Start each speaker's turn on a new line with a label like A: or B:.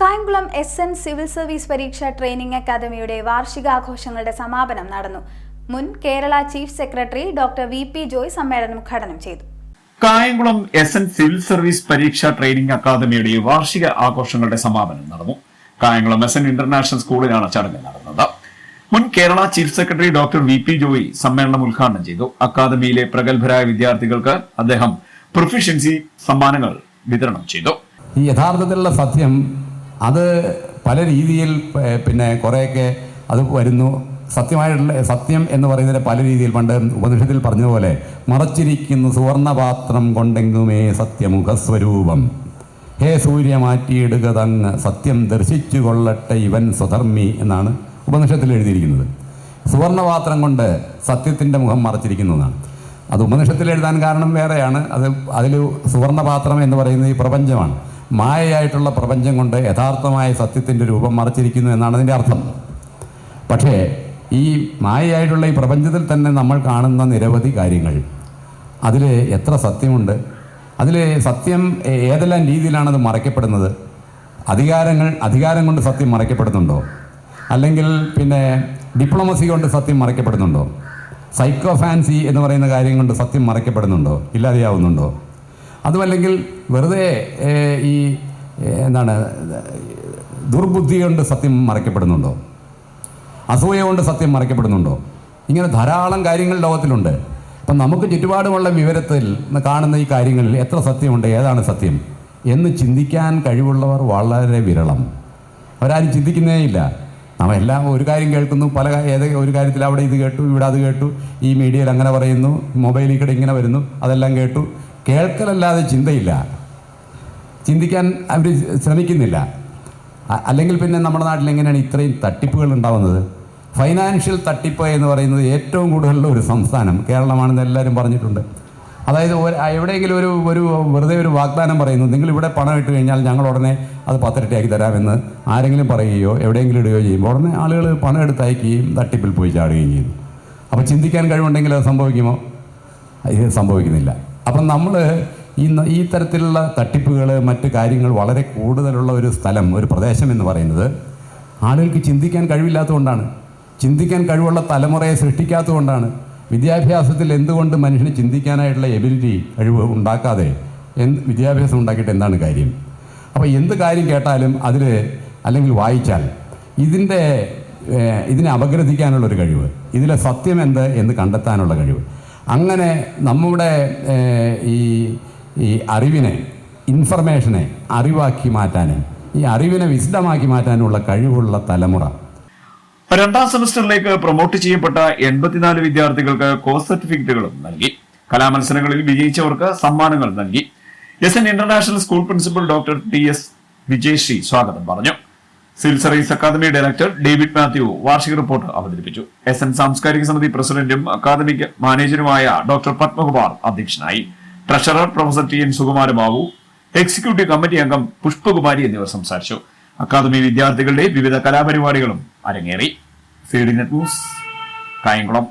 A: Kayamkulam SN civil service പരീക്ഷ training അക്കാദമിയുടെ വാർഷികാഘോഷങ്ങളുടെ സമാപനം നടന്നു. മുൻ Kerala chief secretary doctor VP Joy സമ്മേളനം ഉദ്ഘാടനം ചെയ്തു.
B: കായംകുളം SN സിവിൽ സർവീസ് പരീക്ഷ ട്രെയിനിംഗ് അക്കാദമിയുടെ വാർഷിക ആഘോഷങ്ങളുടെ സമാപനം നടന്നു. കായംകുളം SN ഇന്റർനാഷണൽ സ്കൂളിലാണ് ചടങ്ങ് നടന്നത്. മുൻ Kerala chief secretary doctor VP Joy സമ്മേളനം ഉദ്ഘാടനം ചെയ്തു. അക്കാദമിയിലെ പ്രഗത്ഭരായ വിദ്യാർത്ഥികൾക്ക് അദ്ദേഹം പ്രൊഫിഷ്യൻസി സമ്മാനങ്ങൾ വിതരണം ചെയ്തു.
C: ഈ യഥാർത്ഥത്തിലുള്ള സത്യം അത് പല രീതിയിൽ കുറേയൊക്കെ അത് വരുന്നു. സത്യമായിട്ടുള്ള സത്യം എന്ന് പറയുന്നതിന് പല രീതിയിൽ പണ്ട് ഉപനിഷത്തിൽ പറഞ്ഞതുപോലെ മറച്ചിരിക്കുന്നു സുവർണപാത്രം കൊണ്ടെങ്കുമേ സത്യമുഖസ്വരൂപം. ഹേ സൂര്യ മാറ്റിയിടുക തങ്ങ് സത്യം ദർശിച്ചു കൊള്ളട്ടെ ഇവൻ സ്വധർമ്മി എന്നാണ് ഉപനിഷത്തിൽ എഴുതിയിരിക്കുന്നത്. സുവർണപാത്രം കൊണ്ട് സത്യത്തിൻ്റെ മുഖം മറച്ചിരിക്കുന്നതാണ്. അത് ഉപനിഷത്തിൽ എഴുതാൻ കാരണം വേറെയാണ്. അതിൽ സുവർണപാത്രം എന്ന് പറയുന്നത് ഈ പ്രപഞ്ചമാണ്. മായയായിട്ടുള്ള പ്രപഞ്ചം കൊണ്ട് യഥാർത്ഥമായ സത്യത്തിൻ്റെ രൂപം മറച്ചിരിക്കുന്നു എന്നാണ് അതിൻ്റെ അർത്ഥം. പക്ഷേ ഈ മായയായിട്ടുള്ള ഈ പ്രപഞ്ചത്തിൽ തന്നെ നമ്മൾ കാണുന്ന നിരവധി കാര്യങ്ങൾ, അതിൽ എത്ര സത്യമുണ്ട്? അതിൽ സത്യം ഏതെല്ലാം രീതിയിലാണത് മറയ്ക്കപ്പെടുന്നത്? അധികാരം കൊണ്ട് സത്യം മറയ്ക്കപ്പെടുന്നുണ്ടോ? അല്ലെങ്കിൽ ഡിപ്ലോമസി കൊണ്ട് സത്യം മറയ്ക്കപ്പെടുന്നുണ്ടോ? സൈക്കോ ഫാൻസി എന്ന് പറയുന്ന കാര്യം കൊണ്ട് സത്യം മറയ്ക്കപ്പെടുന്നുണ്ടോ? ഇല്ലാതെയാവുന്നുണ്ടോ? അതുമല്ലെങ്കിൽ വെറുതെ ഈ ദുർബുദ്ധി കൊണ്ട് സത്യം മറയ്ക്കപ്പെടുന്നുണ്ടോ? അസൂയ കൊണ്ട് സത്യം മറയ്ക്കപ്പെടുന്നുണ്ടോ? ഇങ്ങനെ ധാരാളം കാര്യങ്ങൾ ലോകത്തിലുണ്ട്. അപ്പം നമുക്ക് ചുറ്റുപാടുമുള്ള വിവരത്തിൽ കാണുന്ന ഈ കാര്യങ്ങളിൽ എത്ര സത്യമുണ്ട്, ഏതാണ് സത്യം എന്ന് ചിന്തിക്കാൻ കഴിവുള്ളവർ വളരെ വിരളം. അവരാരും ചിന്തിക്കുന്നേ ഇല്ല. നമ്മൾ എല്ലാം ഒരു കാര്യം കേൾക്കുന്നു, ഒരു കാര്യത്തിൽ അവിടെ ഇത് കേട്ടു, ഇവിടെ അത് കേട്ടു, ഈ മീഡിയയിൽ അങ്ങനെ പറയുന്നു, മൊബൈലിൽ കൂടെ ഇങ്ങനെ വരുന്നു, അതെല്ലാം കേട്ടു. കേൾക്കലല്ലാതെ ചിന്തയില്ല, ചിന്തിക്കാൻ അവർ ശ്രമിക്കുന്നില്ല. അല്ലെങ്കിൽ നമ്മുടെ നാട്ടിൽ എങ്ങനെയാണ് ഇത്രയും തട്ടിപ്പുകൾ ഉണ്ടാവുന്നത്? ഫൈനാൻഷ്യൽ തട്ടിപ്പ് എന്ന് പറയുന്നത് ഏറ്റവും കൂടുതലുള്ള ഒരു സംസ്ഥാനം കേരളമാണെന്ന് എല്ലാവരും പറഞ്ഞിട്ടുണ്ട്. അതായത് എവിടെയെങ്കിലും ഒരു വെറുതെ ഒരു വാഗ്ദാനം പറയുന്നു, നിങ്ങൾ ഇവിടെ പണം ഇട്ട് കഴിഞ്ഞാൽ ഞങ്ങൾ ഉടനെ അത് 10 ഇരട്ടിയാക്കി തരാമെന്ന് ആരെങ്കിലും പറയുകയോ എവിടെയെങ്കിലും ഇടുകയോ ചെയ്യുമ്പോൾ ഉടനെ ആളുകൾ പണം എടുത്ത് അയക്കുകയും തട്ടിപ്പിൽ പോയി ചാടുകയും ചെയ്യുന്നു. അപ്പോൾ ചിന്തിക്കാൻ കഴിവുണ്ടെങ്കിൽ അത് സംഭവിക്കുമോ? ഇത് സംഭവിക്കുന്നില്ല. അപ്പം നമ്മൾ ഈ തരത്തിലുള്ള തട്ടിപ്പുകൾ, മറ്റ് കാര്യങ്ങൾ വളരെ കൂടുതലുള്ള ഒരു സ്ഥലം, ഒരു പ്രദേശം എന്ന് പറയുന്നത് ആളുകൾക്ക് ചിന്തിക്കാൻ കഴിവില്ലാത്തതുകൊണ്ടാണ്. ചിന്തിക്കാൻ കഴിവുള്ള തലമുറയെ സൃഷ്ടിക്കാത്തതുകൊണ്ടാണ്. വിദ്യാഭ്യാസത്തിൽ എന്തുകൊണ്ട് മനുഷ്യന് ചിന്തിക്കാനായിട്ടുള്ള കഴിവ് ഉണ്ടാക്കാതെ വിദ്യാഭ്യാസം ഉണ്ടാക്കിയിട്ട് എന്താണ് കാര്യം? അപ്പോൾ എന്ത് കാര്യം കേട്ടാലും അല്ലെങ്കിൽ വായിച്ചാൽ ഇതിനെ അപഗ്രഥിക്കാനുള്ളൊരു കഴിവ്, ഇതിലെ സത്യം എന്ന് കണ്ടെത്താനുള്ള കഴിവ്, അങ്ങനെ നമ്മുടെ ഈ അറിവിനെ, ഇൻഫർമേഷനെ അറിവാക്കി മാറ്റാനും ഈ അറിവിനെ വിശദമാക്കി മാറ്റാനുള്ള കഴിവുള്ള തലമുറ.
B: 2ാം സെമസ്റ്ററിലേക്ക് പ്രൊമോട്ട് ചെയ്യപ്പെട്ട 84 വിദ്യാർത്ഥികൾക്ക് കോഴ്സ് സർട്ടിഫിക്കറ്റുകളും നൽകി. കലാമത്സരങ്ങളിൽ വിജയിച്ചവർക്ക് സമ്മാനങ്ങൾ നൽകി. SN international school principal doctor TS Vijayasree സ്വാഗതം പറഞ്ഞു. Civil service academy director David Mathew വാർഷിക റിപ്പോർട്ട് അവതരിപ്പിച്ചു. SN സാംസ്കാരിക സമിതി പ്രസിഡന്റും അക്കാദമിക് മാനേജറുമായ ഡോക്ടർ പത്മകുമാർ അധ്യക്ഷനായി. Treasurer professor TN Sukumarababu, executive committee അംഗം പുഷ്പകുമാരി എന്നിവർ സംസാരിച്ചു. അക്കാദമി വിദ്യാർത്ഥികളുടെ വിവിധ കലാപരിപാടികളും അരങ്ങേറി. CDNet news, Kayamkulam.